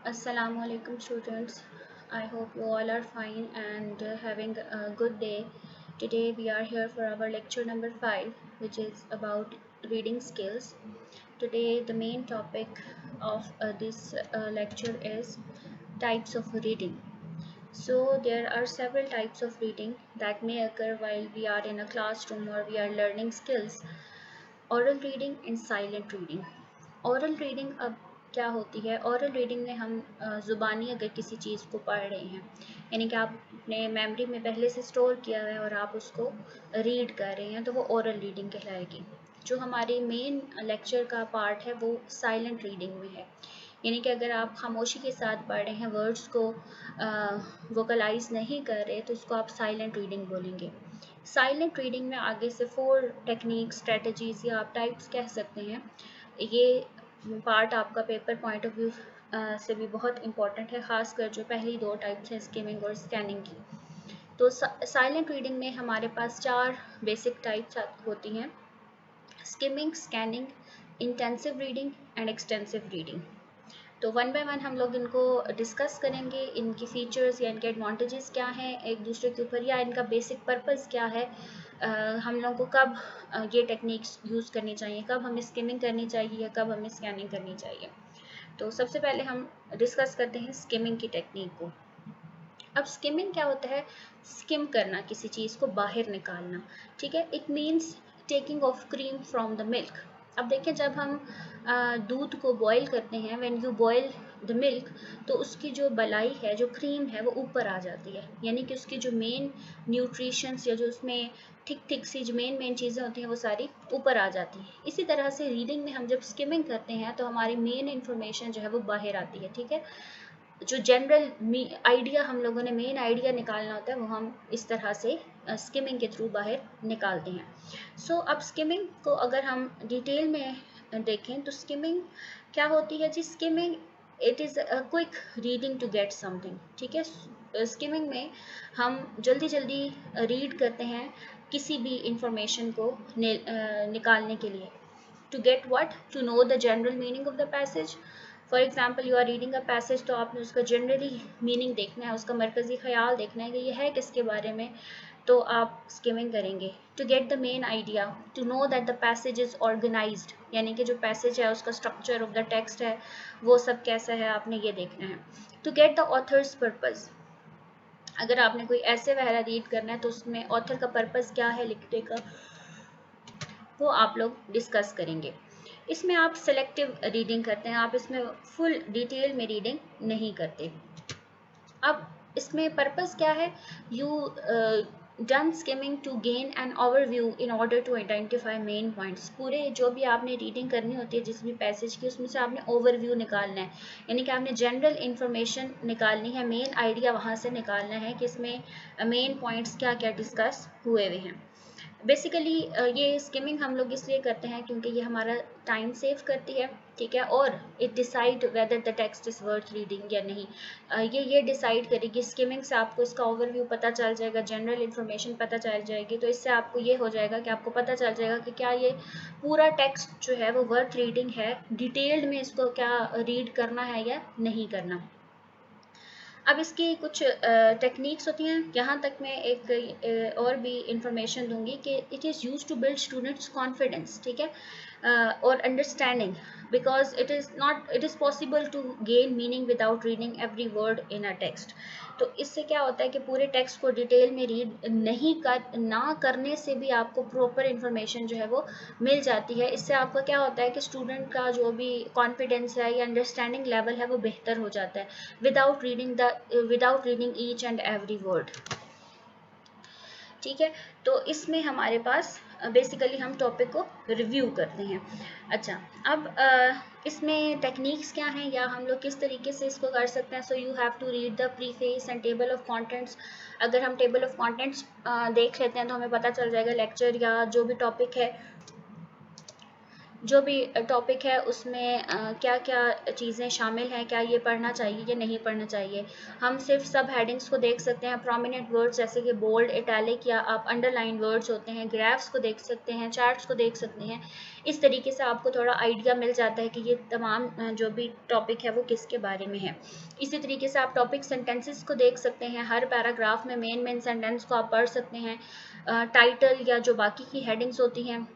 Assalamu alaikum students. I hope you all are fine and having a good day. Today we are here for our lecture number 5, which is about reading skills. Today the main topic of this lecture is types of reading. So there are several types of reading that may occur while we are in a classroom or we are learning skills. Oral reading and silent reading. Oral reading अब क्या होती है? Oral reading में हम ज़ुबानी अगर किसी चीज़ को पढ़ रहे हैं, यानी कि आपने मेमोरी में पहले से स्टोर किया है और आप उसको रीड कर रहे हैं, तो वो ओरल रीडिंग कहलाएगी. जो हमारी मेन लेक्चर का पार्ट है वो साइलेंट रीडिंग में है, यानी कि अगर आप खामोशी के साथ पढ़ रहे हैं, वर्ड्स को वोकलाइज नहीं कर रहे, तो उसको आप साइलेंट रीडिंग बोलेंगे. साइलेंट रीडिंग में आगे से 4 टेक्निक स्ट्रेटजीज या आप टाइप्स कह सकते हैं. ये पार्ट आपका पेपर पॉइंट ऑफ व्यू से भी बहुत इंपॉर्टेंट है, खासकर जो पहली 2 टाइप्स हैं स्किमिंग और स्कैनिंग की. तो साइलेंट रीडिंग में हमारे पास 4 बेसिक टाइप्स होती हैं: skimming, scanning, intensive reading and extensive reading. तो वन बाय वन हम लोग इनको डिस्कस करेंगे, इनकी फ़ीचर्स या इनके एडवांटेजेस क्या हैं एक दूसरे के ऊपर, या इनका बेसिक पर्पस क्या है, हम लोगों को कब ये टेक्निक्स यूज़ करनी चाहिए, कब हमें स्किमिंग करनी चाहिए या कब हमें स्कैनिंग करनी चाहिए. तो सबसे पहले हम डिस्कस करते हैं स्किमिंग की टेक्निक को. अब स्किमिंग क्या होता है? स्किम करना, किसी चीज़ को बाहर निकालना. ठीक है, it means taking of cream from the milk. अब देखिए, जब हम दूध को बॉईल करते हैं, when you boil the milk, तो उसकी जो बलाई है, जो क्रीम है, वो ऊपर आ जाती है, यानी कि उसकी जो मेन न्यूट्रिशंस या जो उसमें थिक थिक सी जो मेन चीज़ें होती हैं वो सारी ऊपर आ जाती हैं. इसी तरह से रीडिंग में हम जब स्किमिंग करते हैं तो हमारी मेन इन्फॉर्मेशन जो है वो बाहर आती है. ठीक है, जो जनरल आइडिया हम लोगों ने मेन आइडिया निकालना होता है वो हम इस तरह से स्किमिंग के थ्रू बाहर निकालते हैं. सो अब स्किमिंग को अगर हम डिटेल में देखें तो स्किमिंग क्या होती है जी? Skimming it is a quick reading to get something. ठीक है, स्किमिंग में हम जल्दी जल्दी रीड करते हैं किसी भी इंफॉर्मेशन को निकालने के लिए. To get what? To know the general meaning of the passage. For example, you are reading a passage, तो आपने उसका जनरली मीनिंग देखना है, उसका मरकज़ी ख्याल देखना है कि ये है किसके बारे में, तो आप स्किमिंग करेंगे. To get the main idea, to know that the passage is organised, यानी कि जो पैसेज है उसका स्ट्रक्चर ऑफ द टेक्स्ट है वो सब कैसा है, आपने ये देखना है. To get the author's purpose, अगर आपने कोई ऐसे वगैरह रीड करना है तो उसमें ऑथर का पर्पज़ क्या है लिखने का, वो आप लोग डिस्कस करेंगे. इसमें आप सेलेक्टिव रीडिंग करते हैं, आप इसमें फुल डिटेल में रीडिंग नहीं करते. अब इसमें पर्पस क्या है? You done skimming to gain an overview in order to identify main points. पूरे जो भी आपने रीडिंग करनी होती है जिस भी पैसेज की, उसमें से आपने ओवरव्यू निकालना है, यानी कि आपने जनरल इन्फॉर्मेशन निकालनी है, मेन आइडिया वहाँ से निकालना है कि इसमें मेन पॉइंट्स क्या क्या डिस्कस हुए हुए हैं. बेसिकली ये स्किमिंग हम लोग इसलिए करते हैं क्योंकि ये हमारा टाइम सेव करती है. ठीक है, और it decide whether the text is worth reading या नहीं. ये डिसाइड करेगी. स्किमिंग से आपको इसका ओवरव्यू पता चल जाएगा, जनरल इन्फॉर्मेशन पता चल जाएगी, तो इससे आपको ये हो जाएगा कि आपको पता चल जाएगा कि क्या ये पूरा टेक्स्ट जो है वो वर्थ रीडिंग है, डिटेल्ड में इसको क्या रीड करना है या नहीं करना. अब इसकी कुछ टेक्निक्स होती हैं, यहाँ तक मैं एक और भी इंफॉर्मेशन दूंगी कि it is use to build students confidence. ठीक है, और understanding, because it is possible to gain meaning without reading every word in a text. तो इससे क्या होता है कि पूरे टेक्स्ट को डिटेल में रीड ना करने से भी आपको प्रॉपर इन्फॉर्मेशन जो है वो मिल जाती है. इससे आपका क्या होता है कि स्टूडेंट का जो भी कॉन्फिडेंस है या अंडरस्टैंडिंग लेवल है वो बेहतर हो जाता है without reading each and every word. ठीक है, तो इसमें हमारे पास बेसिकली हम टॉपिक को रिव्यू करते हैं. अच्छा, अब इसमें टेक्निक्स क्या हैं या हम लोग किस तरीके से इसको कर सकते हैं. So you have to read the preface and table of contents. अगर हम टेबल ऑफ कंटेंट्स देख लेते हैं तो हमें पता चल जाएगा लेक्चर या जो भी टॉपिक है जो भी टॉपिक है उसमें क्या क्या चीज़ें शामिल हैं, क्या ये पढ़ना चाहिए या नहीं पढ़ना चाहिए। हम सिर्फ सब हेडिंग्स को देख सकते हैं, प्रोमिनेंट वर्ड्स जैसे कि बोल्ड, इटैलिक या आप अंडरलाइन वर्ड्स होते हैं, ग्राफ्स को देख सकते हैं, चार्ट्स को देख सकते हैं। इस तरीके से आपको थोड़ा आइडिया मिल जाता है कि ये तमाम जो भी टॉपिक है वो किसके बारे में है। इसी तरीके से आप टॉपिक सेंटेंसेस को देख सकते हैं, हर पैराग्राफ में मेन सेंटेंस को आप पढ़ सकते हैं। टाइटल या जो बाकी की हेडिंग्स होती हैं,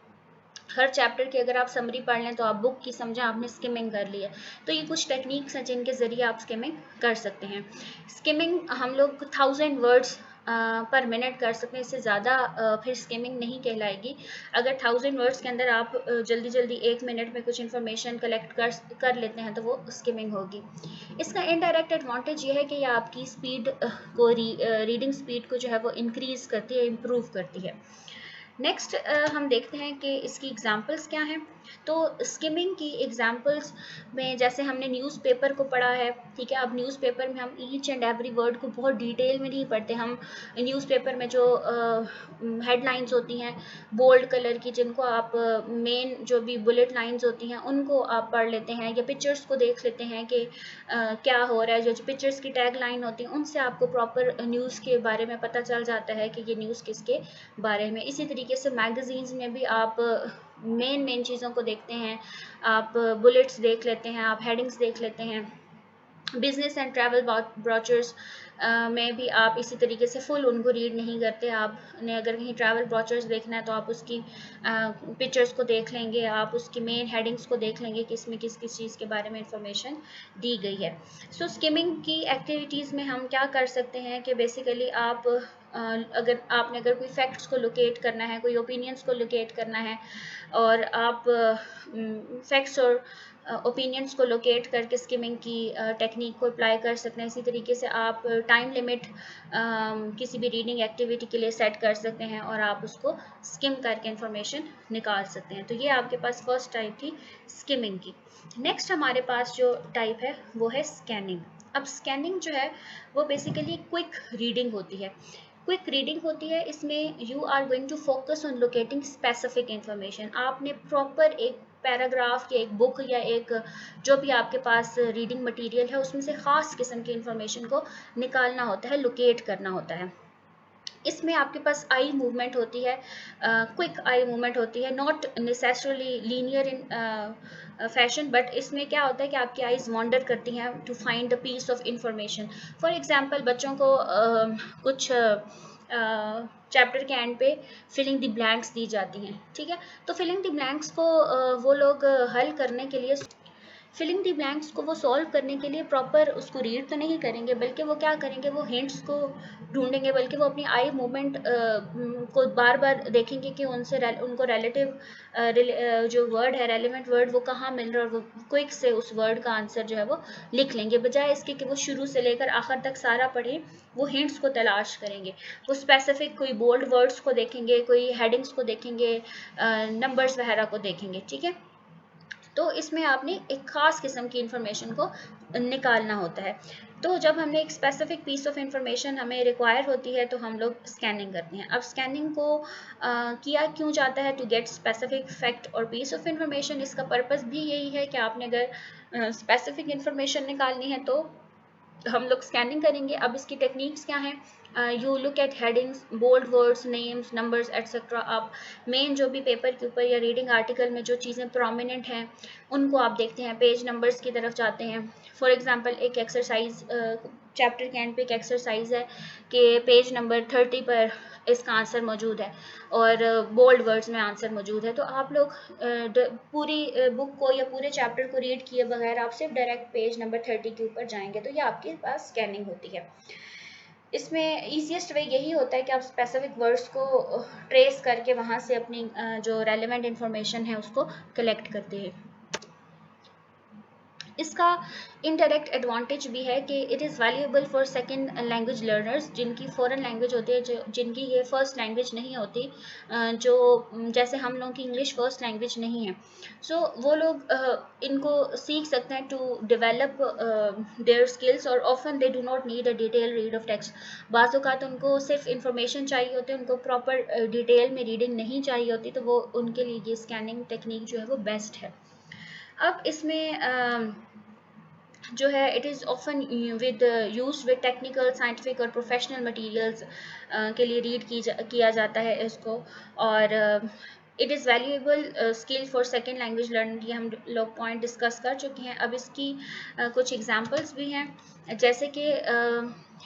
हर चैप्टर की अगर आप समरी पढ़ लें तो आप बुक की समझें आपने स्किमिंग कर ली है। तो ये कुछ टेक्निक्स हैं जिनके ज़रिए आप स्किमिंग कर सकते हैं। स्किमिंग हम लोग 1000 वर्ड्स पर मिनट कर सकते हैं, इससे ज़्यादा फिर स्किमिंग नहीं कहलाएगी। अगर 1000 वर्ड्स के अंदर आप जल्दी जल्दी 1 मिनट में कुछ इन्फॉर्मेशन कलेक्ट कर लेते हैं तो वो स्किमिंग होगी। इसका इनडायरेक्ट एडवांटेज ये है कि यह आपकी स्पीड को रीडिंग स्पीड को जो है वो इंक्रीज़ करती है, इम्प्रूव करती है। नेक्स्ट हम देखते हैं कि इसकी एग्जांपल्स क्या हैं। तो स्किमिंग की एग्जांपल्स में जैसे हमने न्यूज़पेपर को पढ़ा है, ठीक है। अब न्यूज़पेपर में हम ईच एंड एवरी वर्ड को बहुत डिटेल में नहीं पढ़ते, हम न्यूज़पेपर में जो हेडलाइंस होती हैं बोल्ड कलर की, जिनको आप मेन जो भी बुलेट लाइंस होती हैं उनको आप पढ़ लेते हैं, या पिक्चर्स को देख लेते हैं कि क्या हो रहा है। जो पिक्चर्स की टैग लाइन होती है उनसे आपको प्रॉपर न्यूज़ के बारे में पता चल जाता है कि ये न्यूज़ किसके बारे में। इसी तरीके से मैगजीन्स में भी आप मेन चीज़ों को देखते हैं, आप बुलेट्स देख लेते हैं, आप हेडिंग्स देख लेते हैं। बिजनेस एंड ट्रैवल ब्रोचर्स में भी आप इसी तरीके से फुल उनको रीड नहीं करते। आपने अगर कहीं ट्रैवल ब्रोचर्स देखना है तो आप उसकी पिक्चर्स को देख लेंगे, आप उसकी मेन हेडिंग्स को देख लेंगे कि इसमें किस किस चीज़ के बारे में इंफॉर्मेशन दी गई है। सो स्किमिंग की एक्टिविटीज़ में हम क्या कर सकते हैं कि बेसिकली आप अगर कोई फैक्ट्स को लोकेट करना है, कोई ओपिनियंस को लोकेट करना है, और आप फैक्ट्स और ओपिनियंस को लोकेट करके स्किमिंग की टेक्निक को अप्लाई कर सकते हैं। इसी तरीके से आप टाइम लिमिट किसी भी रीडिंग एक्टिविटी के लिए सेट कर सकते हैं और आप उसको स्किम करके इंफॉर्मेशन निकाल सकते हैं। तो ये आपके पास फर्स्ट टाइप थी स्किमिंग की। नेक्स्ट हमारे पास जो टाइप है वो है स्कैनिंग। अब स्कैनिंग जो है वो बेसिकली क्विक रीडिंग होती है। क्विक रीडिंग होती है, इसमें you are going to focus on locating specific information. आपने प्रॉपर एक पैराग्राफ या एक बुक या एक जो भी आपके पास रीडिंग मटेरियल है उसमें से ख़ास किस्म की इंफॉर्मेशन को निकालना होता है, लोकेट करना होता है। इसमें आपके पास आई मूवमेंट होती है, क्विक आई मूवमेंट होती है, not necessarily linear in fashion, but इसमें क्या होता है कि आपकी आईज वॉन्डर करती हैं to find the piece of information. For example बच्चों को कुछ चैप्टर के एंड पे फिलिंग द ब्लैंक्स दी जाती हैं, ठीक है। तो फिलिंग द ब्लैंक्स को वो लोग हल करने के लिए, फिलिंग दी ब्लैंक्स को वो सॉल्व करने के लिए प्रॉपर उसको रीड तो नहीं करेंगे, बल्कि वो क्या करेंगे, वो हिंट्स को ढूंढेंगे, बल्कि वो अपनी आई मूवमेंट को बार बार देखेंगे कि उनको रिलेटिव जो वर्ड है, रेलिवेंट वर्ड, वो कहाँ मिल रहा है, और वो क्विक से उस वर्ड का आंसर जो है वो लिख लेंगे, बजाय इसके कि वो शुरू से लेकर आखिर तक सारा पढ़ें। वो हिंट्स को तलाश करेंगे, वो स्पेसिफिक कोई बोल्ड वर्ड्स को देखेंगे, कोई हेडिंग्स को देखेंगे, नंबर्स वगैरह को देखेंगे, ठीक है। तो इसमें आपने एक ख़ास किस्म की इंफॉर्मेशन को निकालना होता है। तो जब हमने एक स्पेसिफिक पीस ऑफ इंफॉर्मेशन हमें रिक्वायर होती है तो हम लोग स्कैनिंग करते हैं। अब स्कैनिंग को किया क्यों जाता है, टू गेट स्पेसिफिक फैक्ट और पीस ऑफ इंफॉर्मेशन। इसका पर्पस भी यही है कि आपने अगर स्पेसिफिक इंफॉर्मेशन निकालनी है तो हम लोग स्कैनिंग करेंगे। अब इसकी टेक्निक्स क्या हैं, you look at headings, bold words, names, numbers etcetera. आप मेन जो भी पेपर के ऊपर या रीडिंग आर्टिकल में जो चीज़ें प्रोमिनेंट हैं उनको आप देखते हैं, पेज नंबर्स की तरफ जाते हैं। फॉर एग्जांपल एक एक्सरसाइज चैप्टर के एंड पे एक एक्सरसाइज है कि पेज नंबर 30 पर इसका आंसर मौजूद है और बोल्ड वर्ड्स में आंसर मौजूद है। तो आप लोग पूरी बुक को या पूरे चैप्टर को रीड किए बगैर आप सिर्फ डायरेक्ट पेज नंबर 30 के ऊपर जाएंगे, तो ये आपके पास स्कैनिंग होती है। इसमें ईजीएस्ट वे यही होता है कि आप स्पेसिफिक वर्ड्स को ट्रेस करके वहाँ से अपनी जो रेलेवेंट इंफॉर्मेशन है उसको कलेक्ट करते हैं। इसका इनडायरेक्ट एडवांटेज भी है कि it is valuable for second language learners, जिनकी फॉरेन लैंग्वेज होती है, जो जिनकी ये फर्स्ट लैंग्वेज नहीं होती, जो जैसे हम लोगों की इंग्लिश फर्स्ट लैंग्वेज नहीं है। सो वो लोग इनको सीख सकते हैं टू डेवलप देयर स्किल्स, और often they do not need a detail read of text. बाज़ औक़ात उनको सिर्फ इंफॉर्मेशन चाहिए होती है, उनको प्रॉपर डिटेल में रीडिंग नहीं चाहिए होती, तो वो उनके लिए ये स्कैनिंग टेक्निक जो है वो बेस्ट है। अब इसमें जो है it is often with use with technical, scientific और प्रोफेशनल मटेरियल्स के लिए रीड किया जाता है इसको। और it is valuable skill for second language learning, ये हम लोग पॉइंट डिस्कस कर चुके हैं। अब इसकी कुछ एग्जांपल्स भी हैं, जैसे कि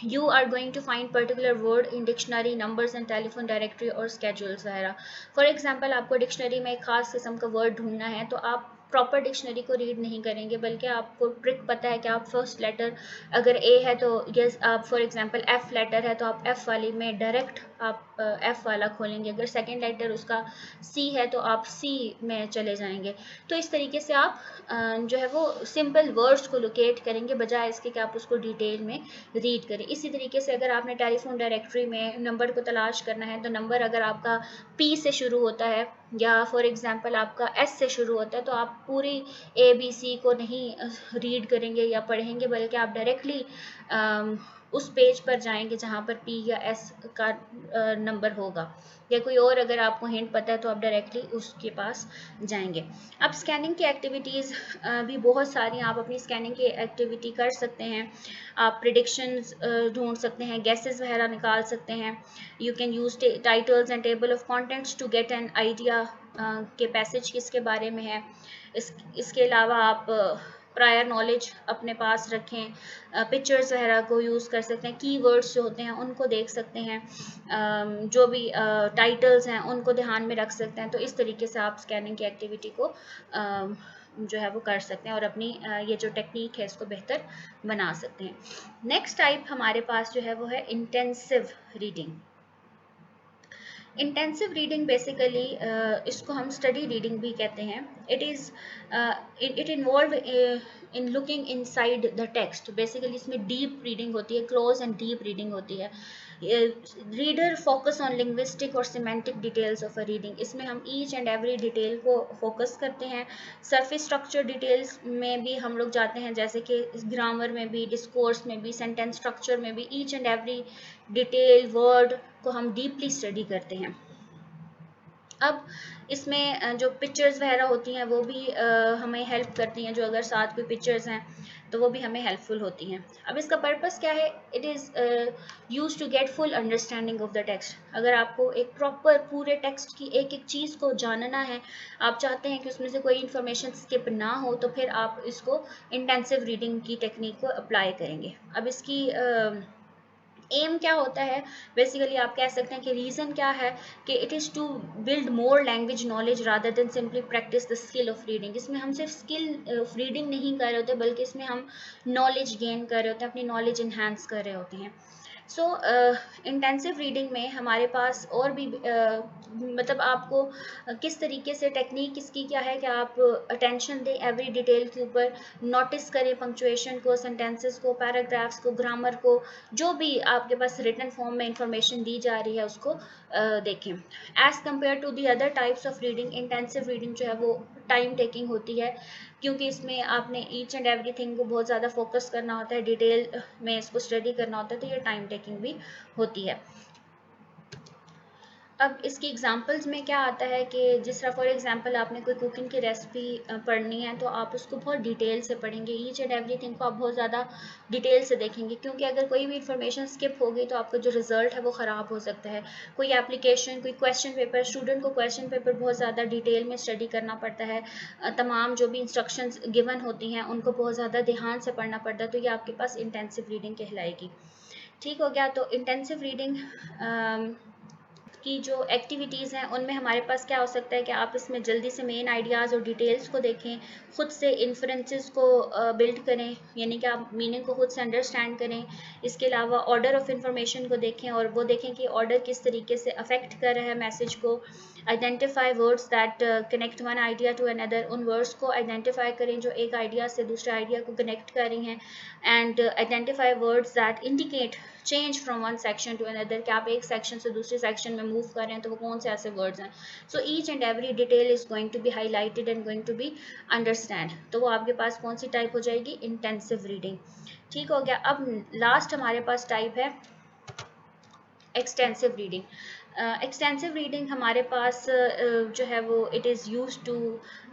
you are going to find particular word in dictionary, numbers and telephone directory और स्केड्यूल्स वगैरह। फॉर एग्जांपल, आपको डिक्शनरी में एक खास किस्म का वर्ड ढूंढना है, तो आप प्रॉपर डिक्शनरी को रीड नहीं करेंगे, बल्कि आपको ट्रिक पता है कि आप फर्स्ट लेटर अगर ए है तो यस, आप फॉर एग्जांपल एफ लेटर है तो आप एफ वाली में डायरेक्ट आप एफ वाला खोलेंगे। अगर सेकंड लेटर उसका सी है तो आप सी में चले जाएंगे। तो इस तरीके से आप जो है वो सिंपल वर्ड्स को लोकेट करेंगे, बजाय इसके कि आप उसको डिटेल में रीड करें। इसी तरीके से अगर आपने टेलीफोन डायरेक्टरी में नंबर को तलाश करना है, तो नंबर अगर आपका पी से शुरू होता है या फॉर एग्जांपल आपका एस से शुरू होता है, तो आप पूरी ए बी सी को नहीं रीड करेंगे या पढ़ेंगे, बल्कि आप डायरेक्टली उस पेज पर जाएंगे जहाँ पर पी या एस का नंबर होगा, या कोई और अगर आपको हिंट पता है तो आप डायरेक्टली उसके पास जाएंगे। अब स्कैनिंग की एक्टिविटीज़ भी बहुत सारी, आप अपनी स्कैनिंग की एक्टिविटी कर सकते हैं। आप प्रिडिक्शंस ढूंढ सकते हैं, गेसेस वगैरह निकाल सकते हैं। You can use titles and table of contents to get an idea के पैसेज किसके बारे में है। इसके अलावा आप प्रायर नॉलेज अपने पास रखें, पिक्चर्स वगैरह को यूज़ कर सकते हैं, कीवर्ड्स जो होते हैं उनको देख सकते हैं, जो भी टाइटल्स हैं उनको ध्यान में रख सकते हैं। तो इस तरीके से आप स्कैनिंग की एक्टिविटी को जो है वो कर सकते हैं और अपनी ये जो टेक्निक है इसको बेहतर बना सकते हैं। नेक्स्ट टाइप हमारे पास जो है वो है intensive reading. Intensive reading basically इसको हम स्टडी रीडिंग भी कहते हैं। It is it involve in looking inside the text. Basically इसमें डीप रीडिंग होती है, क्लोज एंड डीप रीडिंग होती है। रीडर फोकस ऑन लिंग्विस्टिक और semantic details of a reading. इसमें हम ईच एंड एवरी डिटेल को फोकस करते हैं। सरफेस स्ट्रक्चर डिटेल्स में भी हम लोग जाते हैं, जैसे कि ग्रामर में भी, डिस्कोर्स में भी, सेंटेंस स्ट्रक्चर में भी, each and every detail word को हम डीपली स्टडी करते हैं। अब इसमें जो पिक्चर्स वगैरह होती हैं वो भी हमें हेल्प करती हैं, जो अगर साथ कोई पिक्चर्स हैं तो वो भी हमें हेल्पफुल होती हैं। अब इसका पर्पस क्या है? It is use to get full understanding of the text. अगर आपको एक प्रॉपर पूरे टेक्स्ट की एक एक चीज़ को जानना है, आप चाहते हैं कि उसमें से कोई इन्फॉर्मेशन स्किप ना हो, तो फिर आप इसको इंटेंसिव रीडिंग की टेक्निक को अप्लाई करेंगे। अब इसकी एम क्या होता है? बेसिकली आप कह सकते हैं कि रीज़न क्या है कि it is to build more language knowledge rather than simply practice the skill of reading. इसमें हम सिर्फ स्किल ऑफ रीडिंग नहीं कर रहे होते, बल्कि इसमें हम नॉलेज गेन कर रहे होते हैं, अपनी नॉलेज इन्हांस कर रहे होते हैं। सो इंटेंसिव रीडिंग में हमारे पास और भी मतलब आपको किस तरीके से टेक्निक इसकी क्या है कि आप अटेंशन दें एवरी डिटेल के ऊपर, नोटिस करें पंक्चुएशन को, सेंटेंसेस को, पैराग्राफ्स को, ग्रामर को, जो भी आपके पास रिटन फॉर्म में इंफॉर्मेशन दी जा रही है उसको देखें। As compare to the other types of reading, intensive reading जो है वो टाइम टेकिंग होती है, क्योंकि इसमें आपने ईच एंड एवरीथिंग को बहुत ज़्यादा फोकस करना होता है, डिटेल में इसको स्टडी करना होता है, तो ये टाइम टेकिंग भी होती है। अब इसकी एग्जांपल्स में क्या आता है कि जिस तरह फॉर एग्जांपल आपने कोई कुकिंग की रेसिपी पढ़नी है, तो आप उसको बहुत डिटेल से पढ़ेंगे, ईच एंड एवरीथिंग को आप बहुत ज़्यादा डिटेल से देखेंगे, क्योंकि अगर कोई भी इंफॉर्मेशन स्किप होगी तो आपका जो रिजल्ट है वो ख़राब हो सकता है। कोई एप्लीकेशन, कोई क्वेश्चन पेपर, स्टूडेंट को क्वेश्चन पेपर बहुत ज़्यादा डिटेल में स्टडी करना पड़ता है, तमाम जो भी इंस्ट्रक्शंस गिवन होती हैं उनको बहुत ज़्यादा ध्यान से पढ़ना पड़ता है, तो ये आपके पास इंटेंसिव रीडिंग कहलाएगी। ठीक हो गया। तो इंटेंसिव रीडिंग की जो एक्टिविटीज़ हैं उनमें हमारे पास क्या हो सकता है कि आप इसमें जल्दी से मेन आइडियाज़ और डिटेल्स को देखें, ख़ुद से इन्फ्रेंसेस को बिल्ड करें, यानी कि आप मीनिंग को खुद से अंडरस्टैंड करें। इसके अलावा ऑर्डर ऑफ इंफॉर्मेशन को देखें और वो देखें कि ऑर्डर किस तरीके से अफेक्ट कर रहा है मैसेज को। Identify words that connect one idea to another, उन वर्ड्स को आइडेंटिफाई करें जो एक आइडिया से दूसरे आइडिया को कनेक्ट कर रही हैं। And identify words that indicate change from one section two another, कि आप एक सेक्शन से दूसरे सेक्शन में मूव कर रहे हैं तो वो कौन से ऐसे वर्ड्स हैं। So each and every detail is going to be highlighted and going to be understand. तो वो आपके पास कौन सी टाइप हो जाएगी, इंटेंसिव रीडिंग। ठीक हो गया। अब लास्ट हमारे पास टाइप है एक्सटेंसिव रीडिंग। एक्सटेंसिव रीडिंग हमारे पास जो है वो it is use to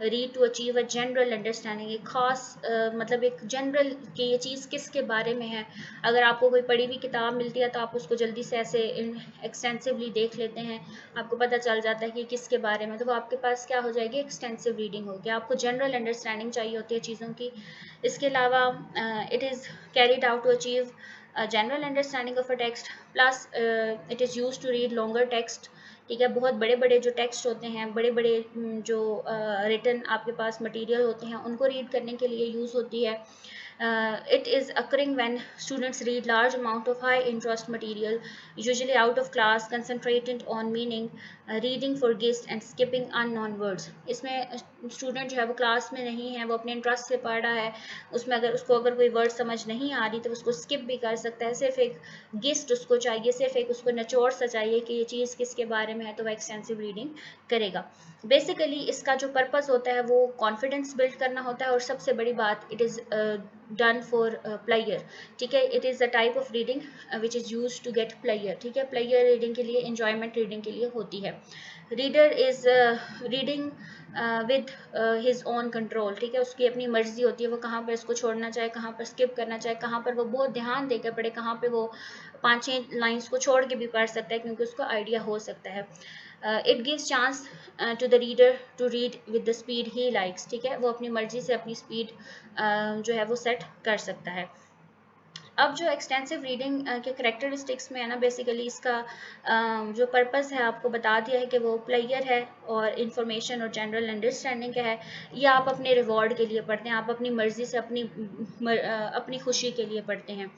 read to achieve a general understanding, एक ख़ास मतलब एक जनरल कि ये चीज़ किसके बारे में है। अगर आपको कोई पढ़ी हुई किताब मिलती है तो आप उसको जल्दी से ऐसे एक्सटेंसिवली देख लेते हैं, आपको पता चल जाता है कि किसके बारे में, तो वो आपके पास क्या हो जाएगी, एक्सटेंसिव रीडिंग होगी। आपको जनरल अंडरस्टैंडिंग चाहिए होती है चीज़ों की। इसके अलावा it is carried out to achieve general understanding of a text, plus it is use to read longer text. ठीक है, बहुत बड़े बड़े जो टेक्स्ट होते हैं, बड़े बड़े जो रिटन आपके पास मटेरियल होते हैं उनको रीड करने के लिए यूज़ होती है। It is occurring when students read large amount of high interest material, usually out of class, concentrated on meaning, reading for guessed and skipping unknown words। इसमें स्टूडेंट जो है वो क्लास में नहीं है, वो अपने इंटरेस्ट से पढ़ रहा है, उसमें अगर कोई वर्ड समझ नहीं आ रही तो उसको स्किप भी कर सकता है। सिर्फ एक गेस्ट उसको चाहिए, सिर्फ एक उसको निचोड़ सा चाहिए कि ये चीज़ किसके बारे में है, तो वह एक्सटेंसिव रीडिंग करेगा। बेसिकली इसका जो पर्पस होता है वो कॉन्फिडेंस बिल्ड करना होता है, और सबसे बड़ी बात it is done for pleasure. ठीक है, it is a type of reading which is use to get pleasure. ठीक है, प्लेयर रीडिंग के लिए, इंजॉयमेंट रीडिंग के लिए होती है। Reader is reading with his own control. ठीक है, उसकी अपनी मर्जी होती है, वो कहाँ पर इसको छोड़ना चाहे, कहाँ पर स्किप करना चाहे, कहाँ पर वो बहुत ध्यान देकर पढ़े, कहाँ पर वो 5-6 लाइन्स को छोड़ के भी पढ़ सकता है क्योंकि उसको आइडिया हो सकता है। It gives chance to the reader to read with the speed he likes. ठीक है, वो अपनी मर्जी से अपनी स्पीड जो है वो सेट कर सकता है। अब जो एक्सटेंसिव रीडिंग के करेक्टरिस्टिक्स में है ना, बेसिकली इसका जो पर्पस है आपको बता दिया है कि वो प्लेयर है और इंफॉर्मेशन और जनरल अंडरस्टैंडिंग का है। ये आप अपने रिवॉर्ड के लिए पढ़ते हैं, आप अपनी मर्ज़ी से अपनी खुशी के लिए पढ़ते हैं।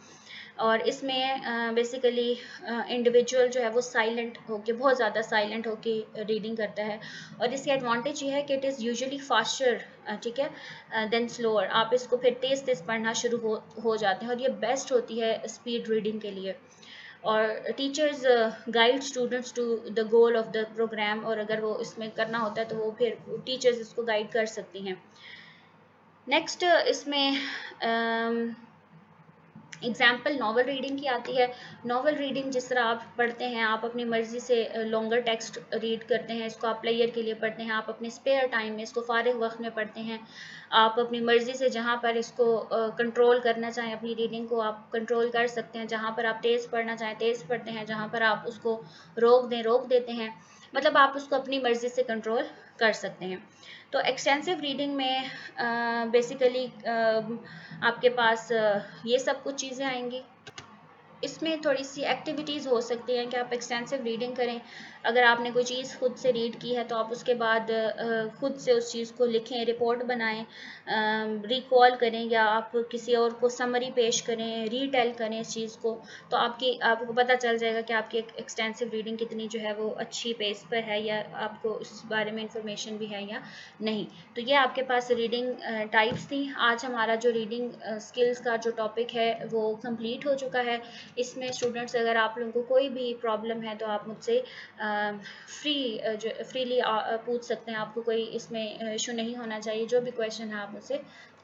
और इसमें बेसिकली इंडिविजुअल जो है वो साइलेंट होके, बहुत ज़्यादा साइलेंट होके रीडिंग करता है। और इसकी एडवांटेज ये है कि इट इज़ यूजुअली फास्टर, ठीक है, देन स्लोअर। आप इसको फिर तेज़ तेज़ पढ़ना शुरू हो जाते हैं, और ये बेस्ट होती है स्पीड रीडिंग के लिए। और teachers guide students to the goal of the program, और अगर वो इसमें करना होता है तो वो फिर टीचर्स इसको गाइड कर सकती हैं। नेक्स्ट इसमें एग्जाम्पल नॉवल रीडिंग की आती है। नॉवल रीडिंग जिस तरह आप पढ़ते हैं, आप अपनी मर्ज़ी से लॉन्गर टेक्स्ट रीड करते हैं, इसको आप प्लेयर के लिए पढ़ते हैं, आप अपने स्पेयर टाइम में इसको फारिग वक्त में पढ़ते हैं। आप अपनी मर्ज़ी से जहाँ पर इसको कंट्रोल करना चाहें, अपनी रीडिंग को आप कंट्रोल कर सकते हैं। जहाँ पर आप तेज़ पढ़ना चाहें तेज़ पढ़ते हैं, जहाँ पर आप उसको रोक देते हैं, मतलब आप उसको अपनी मर्ज़ी से कंट्रोल कर सकते हैं। तो एक्सटेंसिव रीडिंग में बेसिकली आपके पास ये सब कुछ चीज़ें आएंगी। इसमें थोड़ी सी एक्टिविटीज़ हो सकती हैं कि आप एक्सटेंसिव रीडिंग करें। अगर आपने कोई चीज़ खुद से रीड की है तो आप उसके बाद खुद से उस चीज़ को लिखें, रिपोर्ट बनाएं, रिकॉल करें, या आप किसी और को समरी पेश करें, रीटेल करें इस चीज़ को। तो आपको पता चल जाएगा कि आपकी एक्सटेंसिव रीडिंग कितनी जो है वो अच्छी पेस पर है, या आपको इस बारे में इंफॉर्मेशन भी है या नहीं। तो ये आपके पास रीडिंग टाइप्स थी। आज हमारा जो रीडिंग स्किल्स का जो टॉपिक है वो कंप्लीट हो चुका है। इसमें स्टूडेंट्स, अगर आप लोगों को कोई भी प्रॉब्लम है तो आप मुझसे फ्रीली पूछ सकते हैं। आपको कोई इसमें इशू नहीं होना चाहिए, जो भी क्वेश्चन है आप मुझसे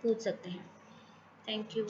पूछ सकते हैं। Thank you.